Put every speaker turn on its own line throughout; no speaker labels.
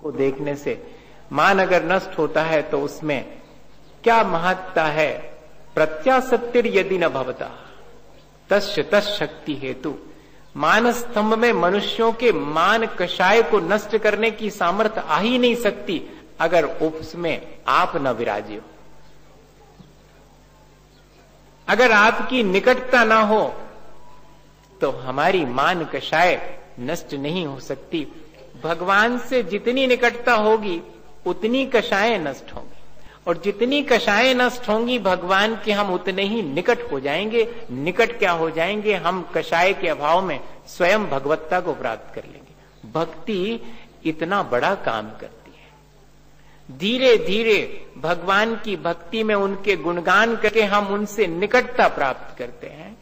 को देखने से मान अगर नष्ट होता है तो उसमें क्या महत्ता है। प्रत्यासत्तिर यदि न भवता तस्य तस् शक्ति हेतु। मानस स्तंभ में मनुष्यों के मान कषाय को नष्ट करने की सामर्थ्य आ ही नहीं सकती अगर उसमें आप न विराजे हो, अगर आपकी निकटता ना हो तो हमारी मान कषाय नष्ट नहीं हो सकती। भगवान से जितनी निकटता होगी उतनी कषायें नष्ट होंगी, और जितनी कषायें नष्ट होंगी भगवान के हम उतने ही निकट हो जाएंगे। निकट क्या हो जाएंगे, हम कषाय के अभाव में स्वयं भगवत्ता को प्राप्त कर लेंगे। भक्ति इतना बड़ा काम करती है। धीरे धीरे भगवान की भक्ति में उनके गुणगान करके हम उनसे निकटता प्राप्त करते हैं,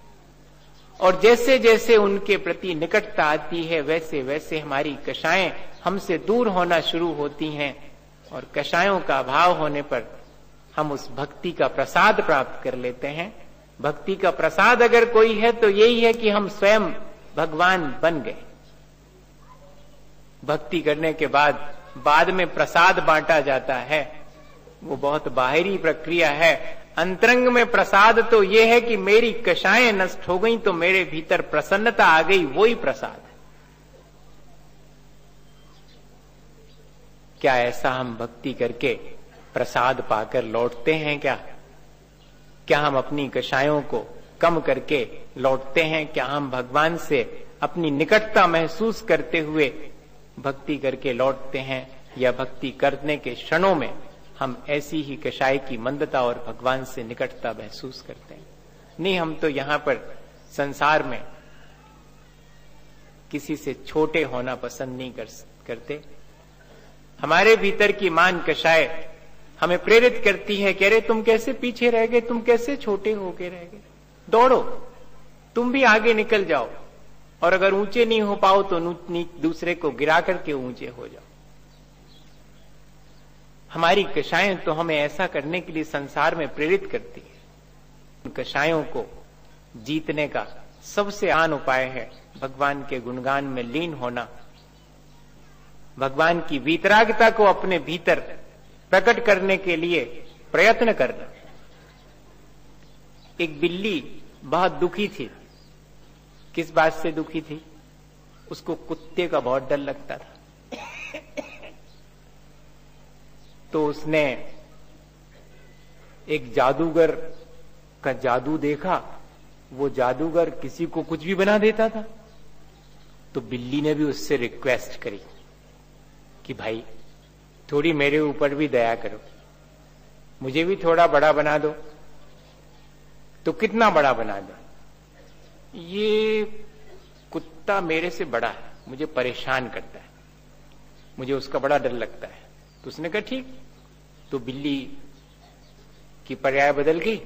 और जैसे जैसे उनके प्रति निकटता आती है वैसे वैसे हमारी कषायें हमसे दूर होना शुरू होती हैं, और कषायों का अभाव होने पर हम उस भक्ति का प्रसाद प्राप्त कर लेते हैं। भक्ति का प्रसाद अगर कोई है तो यही है कि हम स्वयं भगवान बन गए। भक्ति करने के बाद में प्रसाद बांटा जाता है, वो बहुत बाहरी प्रक्रिया है। अंतरंग में प्रसाद तो ये है कि मेरी कषायें नष्ट हो गई तो मेरे भीतर प्रसन्नता आ गई, वो ही प्रसाद है। क्या ऐसा हम भक्ति करके प्रसाद पाकर लौटते हैं क्या? क्या हम अपनी कषायों को कम करके लौटते हैं? क्या हम भगवान से अपनी निकटता महसूस करते हुए भक्ति करके लौटते हैं, या भक्ति करने के क्षणों में हम ऐसी ही कषाय की मंदता और भगवान से निकटता महसूस करते हैं? नहीं, हम तो यहां पर संसार में किसी से छोटे होना पसंद नहीं करते। हमारे भीतर की मान कषाय हमें प्रेरित करती है कि अरे तुम कैसे पीछे रह गए, तुम कैसे छोटे होके रह गए, दौड़ो, तुम भी आगे निकल जाओ, और अगर ऊंचे नहीं हो पाओ तो दूसरे को गिरा करके ऊंचे हो जाओ। हमारी कषायें तो हमें ऐसा करने के लिए संसार में प्रेरित करती है। उन कषायों को जीतने का सबसे आसान उपाय है भगवान के गुणगान में लीन होना, भगवान की वीतरागता को अपने भीतर प्रकट करने के लिए प्रयत्न करना। एक बिल्ली बहुत दुखी थी। किस बात से दुखी थी? उसको कुत्ते का बहुत डर लगता था। तो उसने एक जादूगर का जादू देखा। वो जादूगर किसी को कुछ भी बना देता था। तो बिल्ली ने भी उससे रिक्वेस्ट करी कि भाई थोड़ी मेरे ऊपर भी दया करो, मुझे भी थोड़ा बड़ा बना दो। तो कितना बड़ा बना दो? ये कुत्ता मेरे से बड़ा है, मुझे परेशान करता है, मुझे उसका बड़ा डर लगता है। तो उसने कहा ठीक। तो बिल्ली की पर्याय बदल गई।